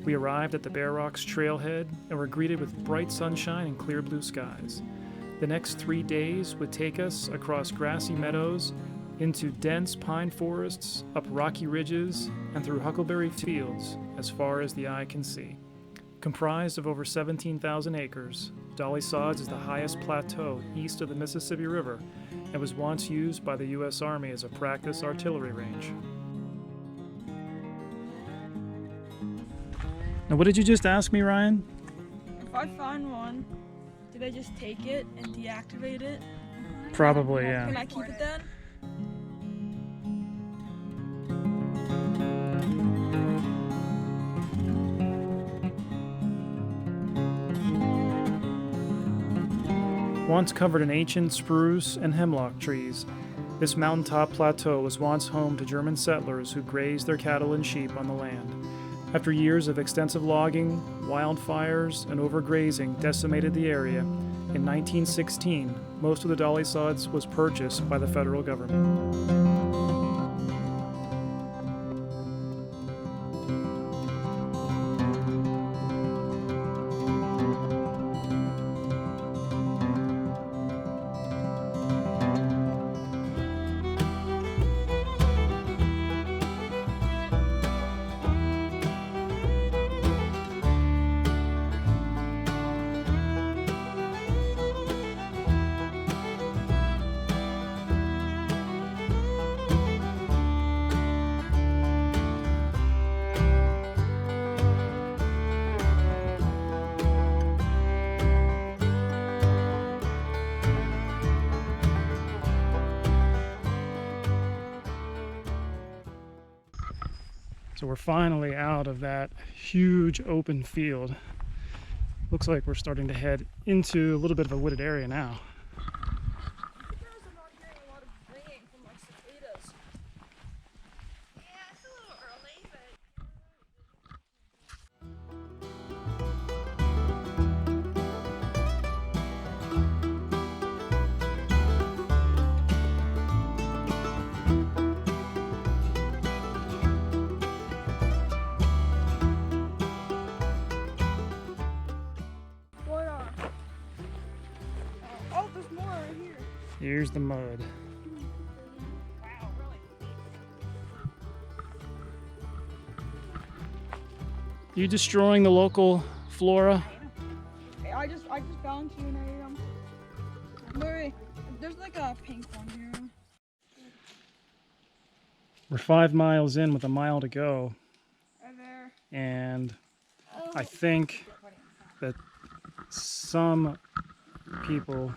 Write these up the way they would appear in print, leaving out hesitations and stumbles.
We arrived at the Bear Rocks trailhead and were greeted with bright sunshine and clear blue skies. The next 3 days would take us across grassy meadows, into dense pine forests, up rocky ridges, and through huckleberry fields as far as the eye can see. Comprised of over 17,000 acres, Dolly Sods is the highest plateau east of the Mississippi River and was once used by the U.S. Army as a practice artillery range. Now, what did you just ask me, Ryan? If I find one, did I just take it and deactivate it? Probably, yeah. Can I keep it then? Once covered in ancient spruce and hemlock trees, this mountaintop plateau was once home to German settlers who grazed their cattle and sheep on the land. After years of extensive logging, wildfires, and overgrazing decimated the area, in 1916, most of the Dolly Sods was purchased by the federal government. So we're finally out of that huge open field. Looks like we're starting to head into a little bit of a wooded area now. Here's the mud. Wow, really? You destroying the local flora? I just found two and I ate them. Wait, there's like a pink one here. We're 5 miles in with a mile to go. Right there. And I think that some people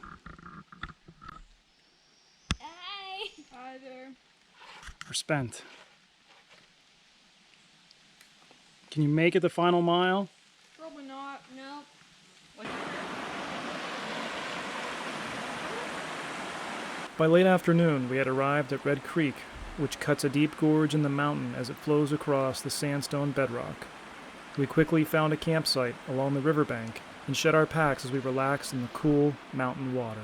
Hi there. are spent. Can you make it the final mile? Probably not. Nope. By late afternoon, we had arrived at Red Creek, which cuts a deep gorge in the mountain as it flows across the sandstone bedrock. We quickly found a campsite along the riverbank and shed our packs as we relaxed in the cool mountain water.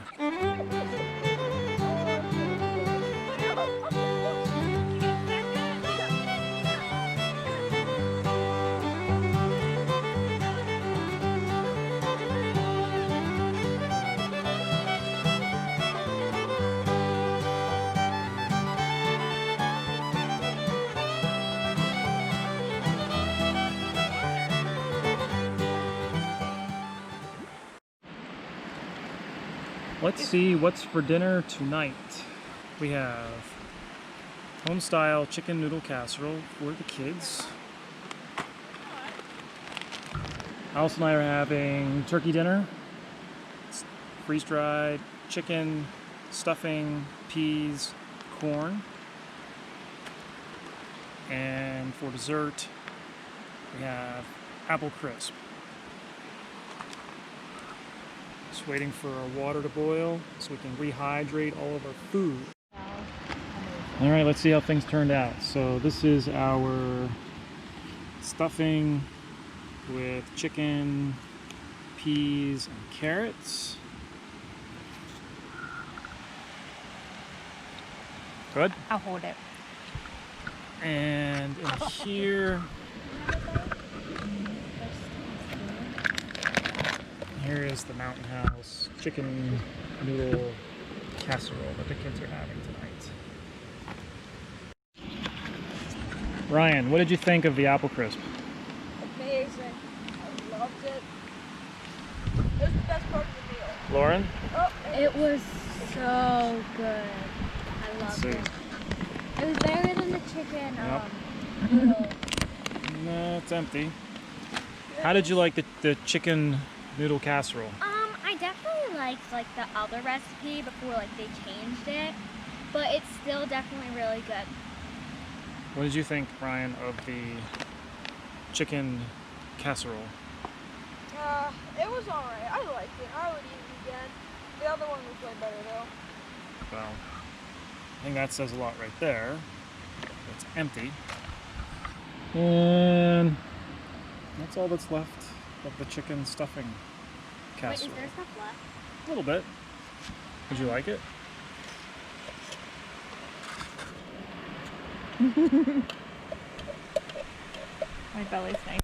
Let's see what's for dinner tonight. We have home-style chicken noodle casserole for the kids. Alice and I are having turkey dinner. It's freeze-dried chicken, stuffing, peas, corn. And for dessert, we have apple crisp. Just waiting for our water to boil so we can rehydrate all of our food. All right, let's see how things turned out. So this is our stuffing with chicken, peas, and carrots. Good? I'll hold it. And in here here is the Mountain House chicken noodle casserole that the kids are having tonight. Ryan, what did you think of the apple crisp? Amazing. I loved it. It was the best part of the meal. Lauren? Oh, It was so good. I loved it. It was better than the chicken. Noodle. No, it's empty. How did you like the chicken noodle casserole? I definitely liked the other recipe before they changed it, but it's still definitely really good. What did you think, Ryan, of the chicken casserole? It was alright. I liked it. I would eat it again. The other one was way better though. Well, I think that says a lot right there. It's empty. And that's all that's left of the chicken stuffing casserole. Wait, is there stuff left? A little bit. Did you like it? My belly's nice.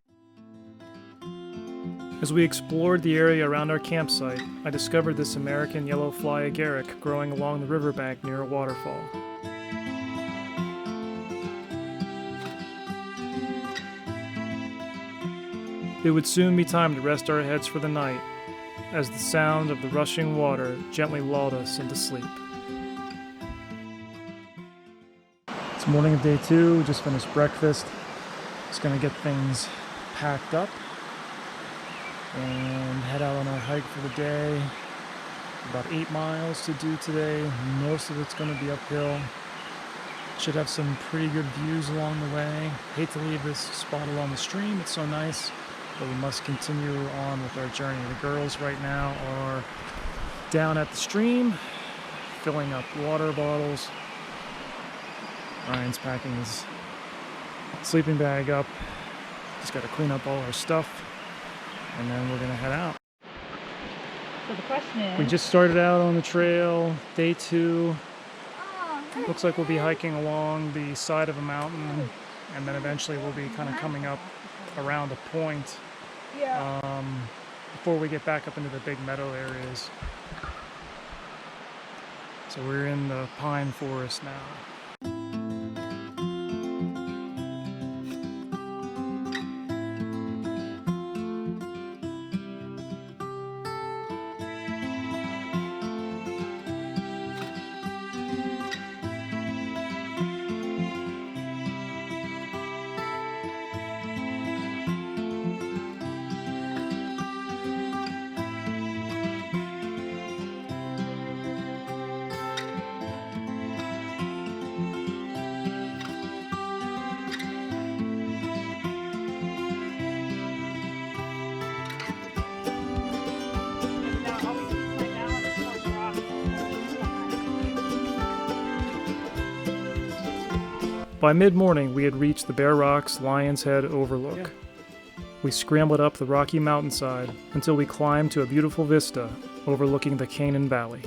As we explored the area around our campsite, I discovered this American yellow fly agaric growing along the riverbank near a waterfall. It would soon be time to rest our heads for the night, as the sound of the rushing water gently lulled us into sleep. It's morning of day 2, we just finished breakfast. Just gonna get things packed up and head out on our hike for the day. About 8 miles to do today. Most of it's gonna be uphill. Should have some pretty good views along the way. Hate to leave this spot along the stream, it's so nice, but we must continue on with our journey. The girls right now are down at the stream, filling up water bottles. Ryan's packing his sleeping bag up. Just got to clean up all our stuff, and then we're gonna head out. So the question is... We just started out on the trail, day 2. Looks like we'll be hiking along the side of a mountain, and then eventually we'll be kind of coming up around a point before we get back up into the big meadow areas. So we're in the pine forest now. By mid-morning, we had reached the Bear Rocks Lion's Head overlook. We scrambled up the rocky mountainside until we climbed to a beautiful vista overlooking the Canaan Valley.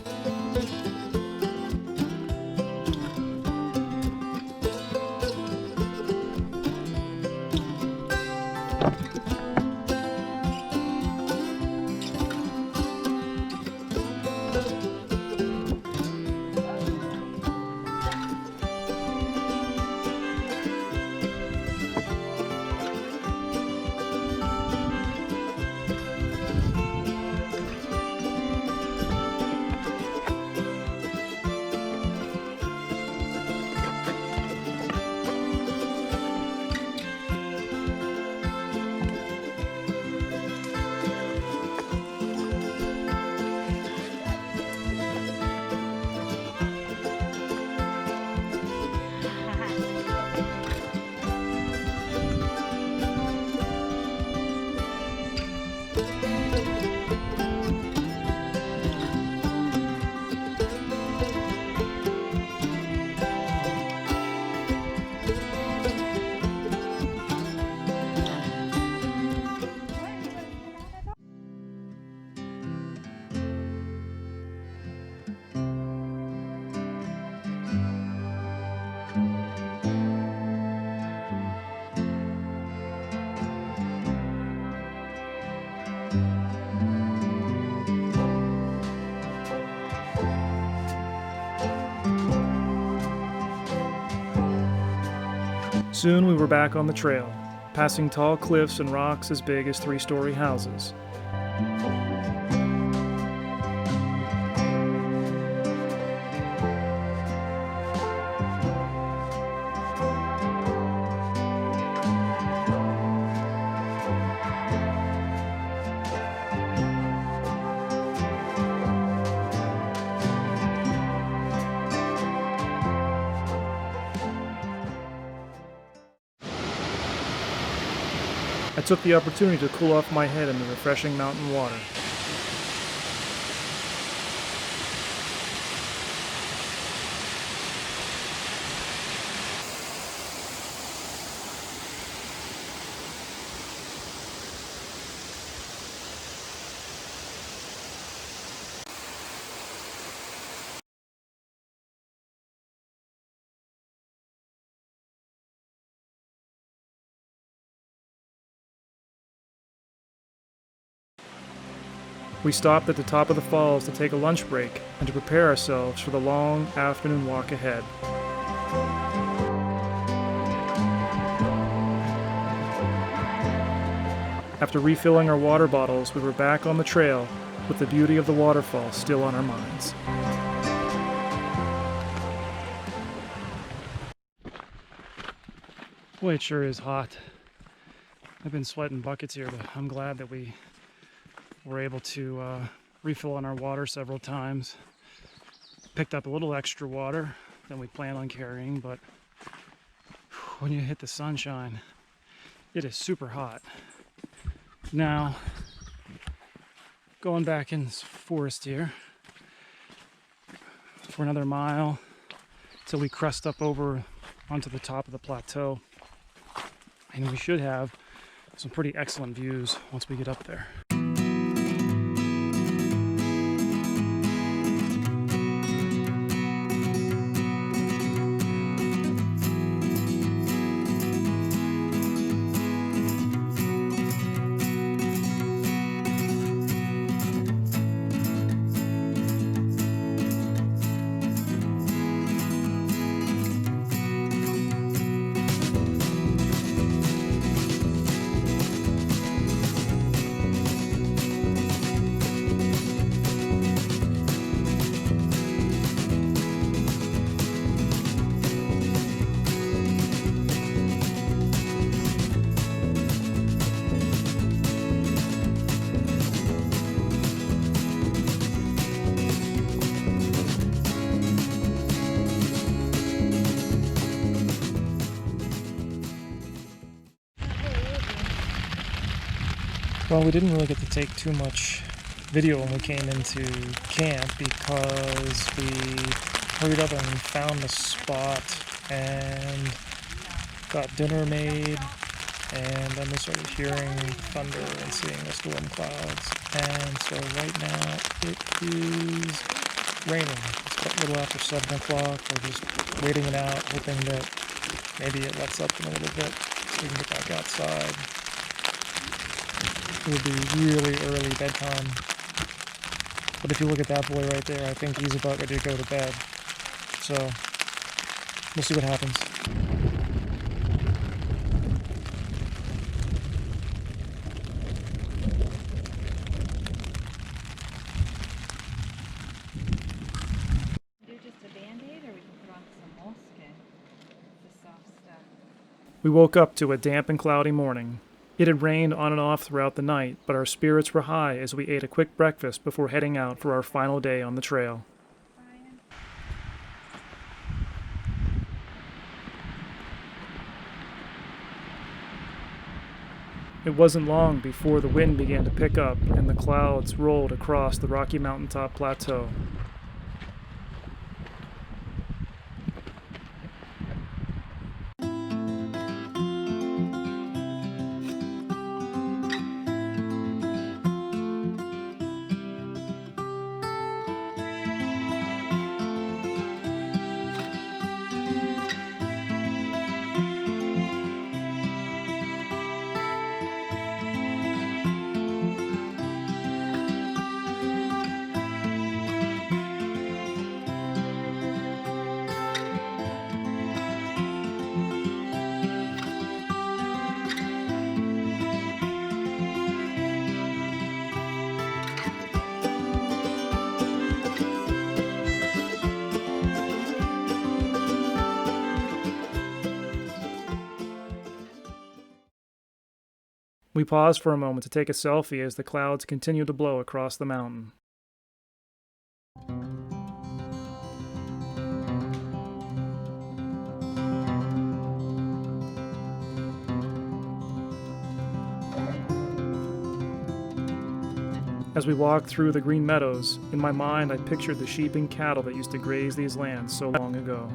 Soon we were back on the trail, passing tall cliffs and rocks as big as 3-story houses. I took the opportunity to cool off my head in the refreshing mountain water. We stopped at the top of the falls to take a lunch break and to prepare ourselves for the long afternoon walk ahead. After refilling our water bottles, we were back on the trail with the beauty of the waterfall still on our minds. Boy, it sure is hot. I've been sweating buckets here, but I'm glad that we were able to refill on our water several times. Picked up a little extra water than we planned on carrying, but when you hit the sunshine, it is super hot. Now, going back in this forest here for another mile till we crest up over onto the top of the plateau. And we should have some pretty excellent views once we get up there. Well, we didn't really get to take too much video when we came into camp because we hurried up and found the spot and got dinner made, and then we started hearing thunder and seeing the storm clouds. And so right now it is raining. It's about a little after 7 o'clock. We're just waiting it out, hoping that maybe it lets up in a little bit so we can get back outside. It would be really early bedtime. But if you look at that boy right there, I think he's about ready to go to bed. So, we'll see what happens. Do just a Band-Aid, or we can put on some moleskin. It's the soft stuff. We woke up to a damp and cloudy morning. It had rained on and off throughout the night, but our spirits were high as we ate a quick breakfast before heading out for our final day on the trail. It wasn't long before the wind began to pick up and the clouds rolled across the Rocky Mountaintop Plateau. We paused for a moment to take a selfie as the clouds continued to blow across the mountain. As we walked through the green meadows, in my mind I pictured the sheep and cattle that used to graze these lands so long ago.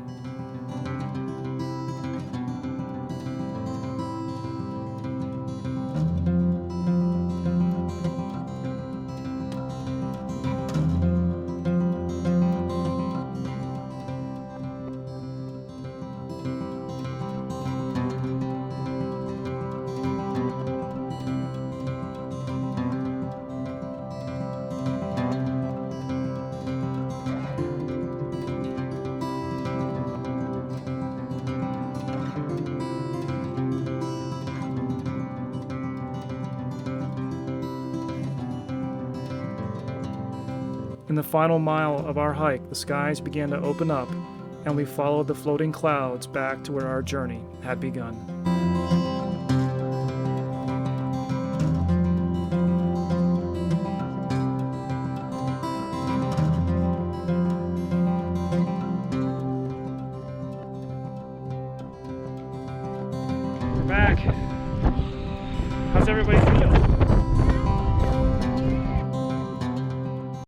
In the final mile of our hike, the skies began to open up, and we followed the floating clouds back to where our journey had begun. We're back. How's everybody